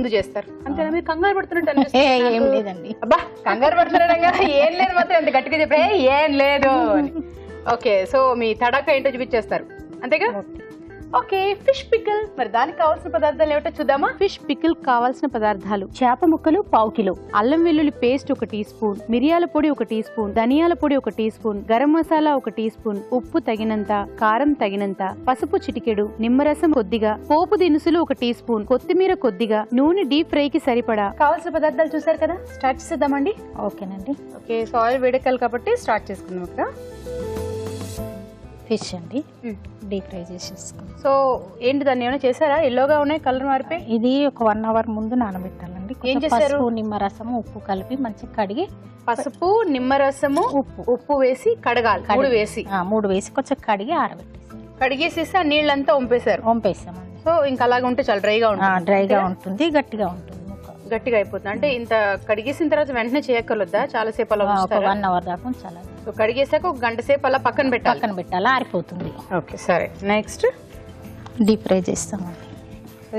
ముందు చేస్తారు అంతేనా? మీరు కంగారు పడుతున్నట్టు ఏం లేదండి. అబ్బా కంగారు పడుతున్నారా? ఏం లేదు మాత్రం ఎంత గట్టిగా చెప్పే ఏం లేదు అని. ఓకే, సో మీ తడాక ఏంటో చూపించేస్తారు అంతేగా? Okay, fish pickle. మరి దానికి కావాల్సిన పదార్థాలు ఏమిటో చూద్దామా? ఫిష్ పికిల్ కావాల్సిన పదార్థాలు: చేప ముక్కలు 1/4 కిలో, అల్లం వెల్లుల్లి పేస్ట్ 1 టీ స్పూన్, మిరియాల పొడి 1 టీ స్పూన్, ధనియాల పొడి 1 teaspoon, garam masala 1 teaspoon, ఉప్పు తగినంత, కారం తగినంత, పసుపు చిటికెడు, నిమ్మరసం కొద్దిగా, పోపు దినుసులు 1 టీ స్పూన్, కొత్తిమీర కొద్దిగా, నూనె డీప్ ఫ్రై కి సరిపడా. కావాల్సిన పదార్థాలు చూసారు కదా, స్టార్ట్ చేద్దామండి. ఓకేనండి. ఓకే, సో ఆయిల్ వేడెక్కాలి కాబట్టి స్టార్ట్ చేసుకుందాం. ఇక్కడ ఫిష్ అండి డీప్ ఫ్రై చేసేసుకుందాం. సో ఏంటి దాన్ని ఏమైనా చేశారా? ఎల్లోగా ఉన్నాయి, కలర్ మారిపోయి. ఇది ఒక 1 అవర్ ముందు నానబెట్టాలండి. ఏం చేశారు? నిమ్మరసము ఉప్పు కలిపి మంచిగా కడిగి, పసుపు నిమ్మరసము ఉప్పు వేసి కడగాలి. 3 వేసి 3 వేసి కొంచెం కడిగి ఆరబెట్టేసి, కడిగేసేసి ఆ నీళ్ళంతా వంపేసామండి. సో ఇంకా అలాగే ఉంటే చాలా డ్రైగా ఉంటుంది. డ్రైగా ఉంటుంది, గట్టిగా ఉంటుంది, గట్టిగా అయిపోతుంది. అంటే ఇంత కడిగేసిన తర్వాత వెంటనే చేయక్కర్లొద్దా? చాలా సేపు అలా 1 అవర్ దాకా ఉంచాలి. సో కడిగేసాక 1 గంట సేపు అలా పక్కన పెట్టాలి, ఆరిపోతుంది. ఓకే, సరే. నెక్స్ట్ డీప్ ఫ్రై చేస్తామండి.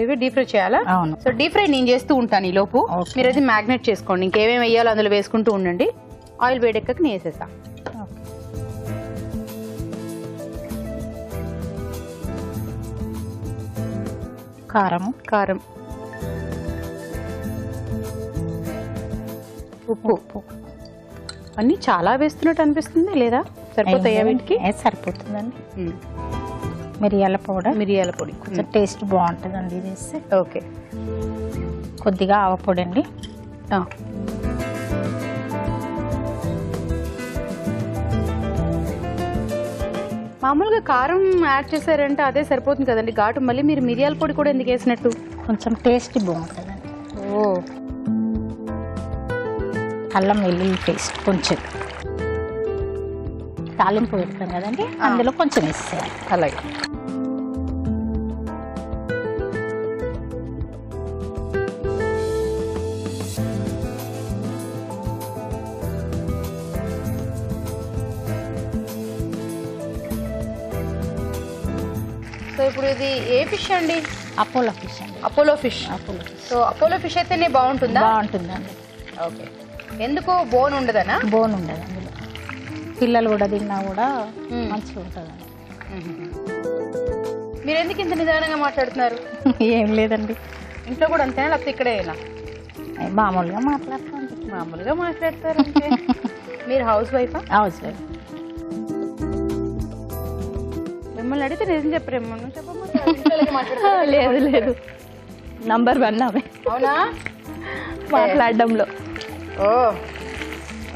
ఇవి డీప్ ఫ్రై చేయాలా? అవును. సో డీప్ ఫ్రై నేను చేస్తూ ఉంటాను ఈ లోపు. మీరు అయితే మ్యాగ్నేట్ చేసుకోండి, ఇంకేమేమి వేయాలో అందులో వేసుకుంటూ ఉండండి. ఆయిల్ వేడెక్కక నేను వేసేస్తా. కారం, ఉప్పు అన్ని చాలా వేస్తున్నట్టు అనిపిస్తుంది, లేదా సరిపోతాయా? వీటికి సరిపోతుందండి. మిరియాల పొడి కొంచెం టేస్ట్ బాగుంటుందండి ఇది వేస్తే. ఓకే, కొద్దిగా ఆవపొడి అండి. మామూలుగా కారం యాడ్ చేశారంటే అదే సరిపోతుంది కదండి ఘాటు. మళ్ళీ మీరు మిరియాల పొడి కూడా ఎందుకు వేసినట్టు? కొంచెం టేస్ట్ బాగుంటుందండి. అల్లం వెల్లుల్లి పేస్ట్ కొంచెం తాలింపు పెడతాం కదండి, అందులో కొంచెం వేసేయాలి. అలాగే సో ఇప్పుడు ఇది ఏ ఫిష్ అండి? అపోలో ఫిష్ అండి. Apollo fish. So Apollo fish అయితేనే బాగుంటుందా? బాగుంటుందండి. ఓకే, ఎందుకు? బోన్ ఉండదనా? బోన్ ఉండదు అందులో. పిల్లలు కూడా తిన్నా కూడా మంచిగా ఉంటుందండి. మీరు ఎందుకు ఇంత నిదానంగా మాట్లాడుతున్నారు? ఏం లేదండి. ఇంట్లో కూడా అంతేనా, లేకపోతే ఇక్కడేనా? మామూలుగా మాట్లాడతాను. మామూలుగా మాట్లాడతారు. మీరు హౌస్ వైఫా? House wife. మిమ్మల్ని అడిగితే నిజం చెప్పరేమో. లేదు, నంబర్ 1 అవే. అవునా? మాట్లాడడంలో.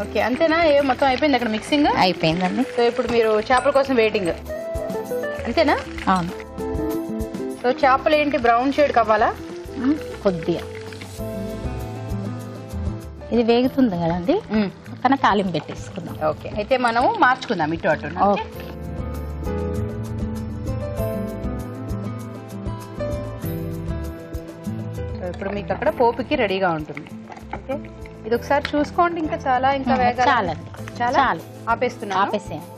ఓకే, అంతేనా? మొత్తం అయిపోయింది అక్కడ మిక్సింగ్? అయిపోయిందండి. సో ఇప్పుడు మీరు చేపల కోసం వెయిటింగ్ అంతేనా? అవును. సో చేపలు ఏంటి బ్రౌన్ షేడ్ కావాలా? కొద్దిగా ఇది వేగుతుంది కదండి, పక్కన తాలింపు పెట్టేసుకుందాం. ఓకే, అయితే మనము మార్చుకుందాం ఇటు అటు. ఇప్పుడు మీకు అక్కడ పోపుకి రెడీగా ఉంటుంది. ఓకే, ఇది ఒకసారి చూసుకోండి. ఇంకా ఇంకా చాలండి. చాలు, ఆపేస్తున్నా. ఆపేసేయండి.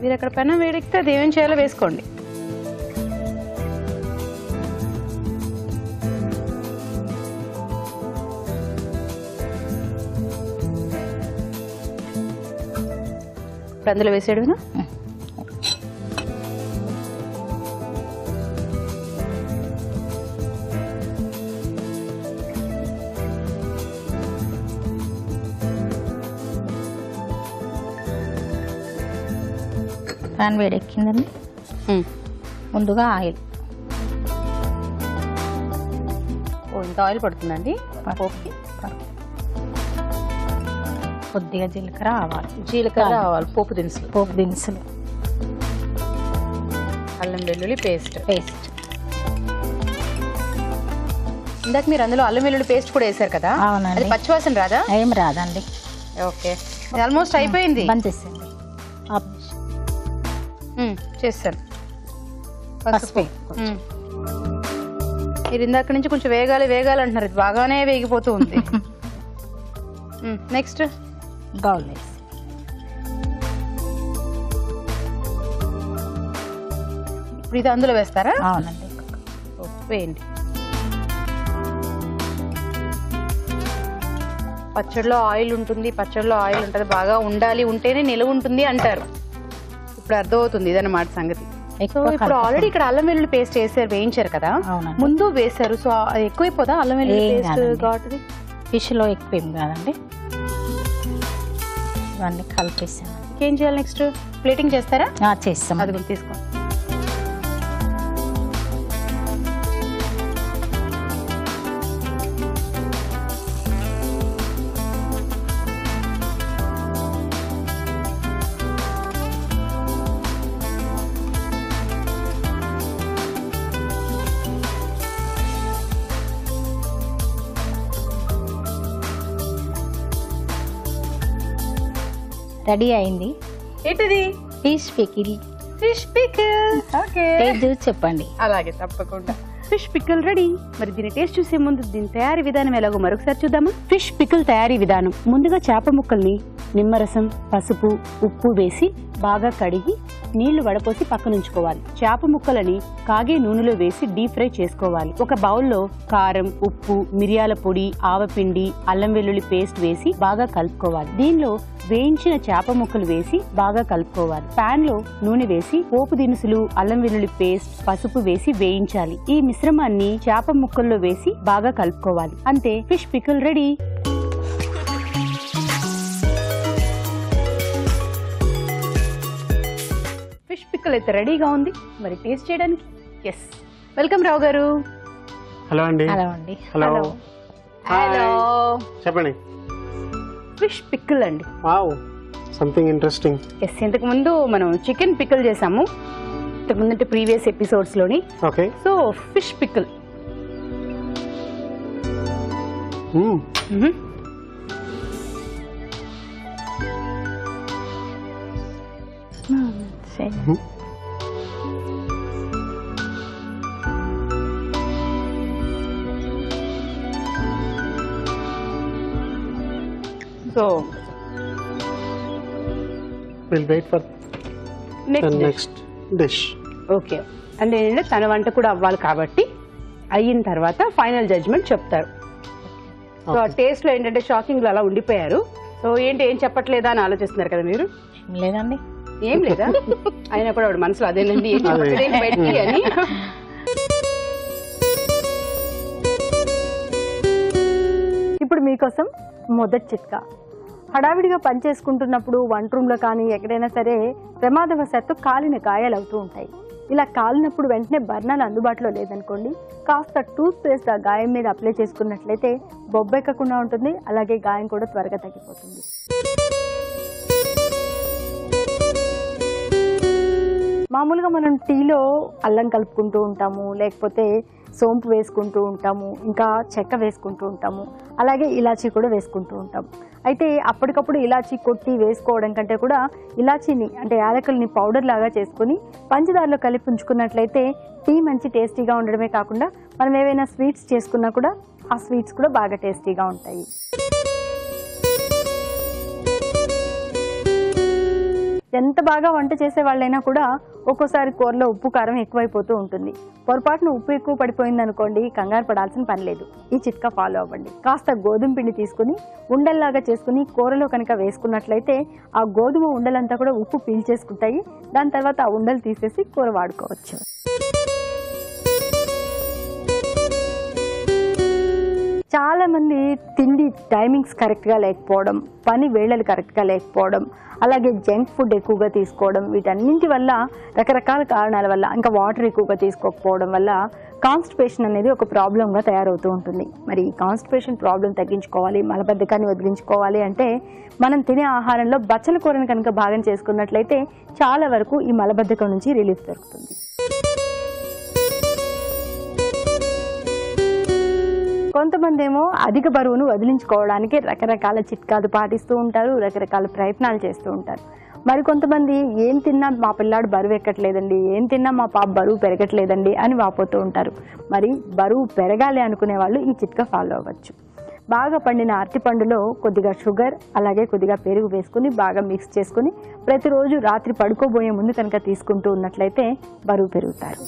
మీరు అక్కడ పెనం వేడికితే అది ఏమేం చేయాలో వేసుకోండి. ఇప్పుడు అందులో వేసేయడమేనా? పాన్ వేడెక్కిందండి. ముందుగా ఆయిల్. ఇంత ఆయిల్ పడుతుందండి పోపుకి. కొద్దిగా జీలకర్ర ఆవాలు, పోపు దినుసులు, అల్లం వెల్లుల్లి పేస్ట్. ఇందాక మీరు అందులో అల్లం వెల్లుల్లి పేస్ట్ కూడా వేసారు కదా? అవునండి. పచ్చివాసన రాదా? ఏం రాదండి. ఓకే, ఆల్మోస్ట్ అయిపోయింది. బంద్ చేసేయండి. చేస్తాను. పసుపు. మీరు ఇందాక నుంచి కొంచెం వేగాలి అంటున్నారు, ఇది బాగానే వేగిపోతూ ఉంది. నెక్స్ట్ బౌల్ వేసి ఇప్పుడు ఇది అందులో వేస్తారా? అవునండి. వేయండి. పచ్చడిలో ఆయిల్ ఉంటుంది, బాగా ఉండాలి, ఉంటేనే నిలవ ఉంటుంది అంటారు. ఇప్పుడు అర్థమవుతుంది ఇదన్నమాట సంగతి. సో ఇప్పుడు ఆల్రెడీ ఇక్కడ అల్లం వెల్లుల్లి పేస్ట్ వేయించారు కదా, ముందు వేసారు. సో ఎక్కువైపోదా అల్లం వెల్లుల్లి పేస్ట్ ఘాటుది? ఫిష్ లో ఎక్కువ ఏం కాదండి. ఇవన్నీ కలిపేసాను. ఏం చేయాలి నెక్స్ట్? ప్లేటింగ్ చేస్తారా? చేస్తాం. అది కూడా తీసుకోండి. రెడీ అయింది. ఏంటిది? Fish pickle. Fish pickle. Okay, చెప్పండి. అలాగే, తప్పకుండా. Fish pickle ready. మరి దీని టేస్ట్ చూసే ముందు దీని తయారీ విధానం ఎలాగో మరొకసారి చూద్దామా? ఫిష్ పికిల్ తయారీ విధానం: ముందుగా చేప ముక్కల్ని నిమ్మరసం, పసుపు, ఉప్పు వేసి బాగా కడిగి నీళ్లు వడపోసి పక్కనుంచుకోవాలి. చేప ముక్కలని కాగే నూనెలో వేసి డీప్ ఫ్రై చేసుకోవాలి. ఒక బౌల్లో కారం, ఉప్పు, మిరియాల పొడి, ఆవపిండి, అల్లం వెల్లుల్లి పేస్ట్ వేసి బాగా కలుపుకోవాలి. దీనిలో వేయించిన చేప ముక్కలు వేసి బాగా కలుపుకోవాలి. పాన్ లో నూనె వేసి పోపు దినుసులు, అల్లం వెల్లుల్లి పేస్ట్, పసుపు వేసి వేయించాలి. ఈ మిశ్రమాన్ని చేప ముక్కల్లో వేసి బాగా కలుపుకోవాలి. అంతే, fish pickle ready. Fish pickle అయితే రెడీగా ఉంది. మరి టేస్ట్ చేయడానికి ఎస్, వెల్కమ్ రావు గారు. హలో అండి. హలో అండి. హలో. హలో, చెప్పండి. ఫిష్ పికిల్ అండి. Wow, something interesting. ఎస్, ఇంతకు ముందు మనం చికెన్ పికిల్ చేసాము, ఇంతకు ముందు ప్రీవియస్ ఎపిసోడ్స్ లోని. Okay. So fish pickle. So will wait for next dish. Okay, అంటే ఏంటంటే తన వంట కూడా అవ్వాలి కాబట్టి అయిన తర్వాత ఫైనల్ జడ్జ్మెంట్ చెప్తారు. సో ఆ టేస్ట్ లో ఏంటంటే షాకింగ్ లో అలా ఉండిపోయారు. సో ఏంటి, ఏం చెప్పట్లేదా అని ఆలోచిస్తున్నారు కదా మీరు? లేదండి, ఏం లేదా? అయినా కూడా ఆవిడ మనసులో అదేనండి, ఏం చెప్పట్లేదు బయటికి అని. ఇప్పుడు మీకోసం మొదటి చిట్కా. హడావిడిగా పనిచేసుకుంటున్నప్పుడు వంట రూమ్లో కానీ ఎక్కడైనా సరే ప్రమాదవశాత్తు కాలిన గాయాలు అవుతూ ఉంటాయి. ఇలా కాలినప్పుడు వెంటనే బర్ణాలు అందుబాటులో లేదనుకోండి, కాస్త టూత్ పేస్ట్ ఆ గాయం మీద అప్లై చేసుకున్నట్లయితే బొబ్బెక్కకుండా ఉంటుంది, అలాగే గాయం కూడా త్వరగా తగ్గిపోతుంది. మామూలుగా మనం టీలో అల్లం కలుపుకుంటూ ఉంటాము, లేకపోతే సోంపు వేసుకుంటూ ఉంటాము, ఇంకా చెక్క వేసుకుంటూ ఉంటాము, అలాగే ఇలాచీ కూడా వేసుకుంటూ ఉంటాము. అయితే అప్పటికప్పుడు ఇలాచీ కొట్టి వేసుకోవడం కంటే కూడా ఇలాచీని అంటే యాలకుల్ని పౌడర్ లాగా చేసుకుని పంచదారలో కలిపి ఉంచుకున్నట్లయితే టీ మంచి టేస్టీగా ఉండడమే కాకుండా మనం ఏవైనా స్వీట్స్ చేసుకున్నా కూడా ఆ స్వీట్స్ కూడా బాగా టేస్టీగా ఉంటాయి. ఎంత బాగా వంట చేసే వాళ్ళైనా కూడా ఒక్కోసారి కూరలో ఉప్పు కారం ఎక్కువైపోతూ ఉంటుంది. పొరపాటున ఉప్పు ఎక్కువ పడిపోయింది అనుకోండి, కంగారు పడాల్సిన పని లేదు. ఈ చిట్కా ఫాలో అవ్వండి. కాస్త గోధుమ పిండి తీసుకుని ఉండల్లాగా చేసుకుని కూరలో కనుక వేసుకున్నట్లయితే ఆ గోధుమ ఉండలంతా కూడా ఉప్పు పీల్చేసుకుంటాయి. దాని తర్వాత ఆ ఉండలు తీసేసి కూర వాడుకోవచ్చు. చాలా మంది తిండి టైమింగ్స్ కరెక్ట్గా లేకపోవడం, పని వేళలు కరెక్ట్గా లేకపోవడం, అలాగే జంక్ ఫుడ్ ఎక్కువగా తీసుకోవడం, వీటన్నింటి వల్ల రకరకాల కారణాల వల్ల, ఇంకా వాటర్ ఎక్కువగా తీసుకోకపోవడం వల్ల కాన్స్టిపేషన్ అనేది ఒక ప్రాబ్లంగా తయారవుతూ ఉంటుంది. మరి ఈ కాన్స్టిపేషన్ ప్రాబ్లం తగ్గించుకోవాలి, మలబద్ధకాన్ని వదిలించుకోవాలి అంటే మనం తినే ఆహారంలో బచ్చల కూరని కనుక భాగం చేసుకున్నట్లయితే చాలా వరకు ఈ మలబద్ధకం నుంచి రిలీఫ్ దొరుకుతుంది. కొంతమంది ఏమో అధిక బరువును వదిలించుకోవడానికి రకరకాల చిట్కాలు పాటిస్తూ ఉంటారు, రకరకాల ప్రయత్నాలు చేస్తూ ఉంటారు. మరి కొంతమంది ఏం తిన్నా మా పిల్లాడు బరువు ఎక్కట్లేదండి, ఏం తిన్నా మా పాప బరువు పెరగట్లేదండి అని వాపోతూ ఉంటారు. మరి బరువు పెరగాలి అనుకునే వాళ్ళు ఈ చిట్కా ఫాలో అవ్వచ్చు. బాగా పండిన అరటిపండులో కొద్దిగా షుగర్ అలాగే కొద్దిగా పెరుగు వేసుకుని బాగా మిక్స్ చేసుకుని ప్రతిరోజు రాత్రి పడుకోబోయే ముందు కనుక తీసుకుంటూ ఉన్నట్లయితే బరువు పెరుగుతారు.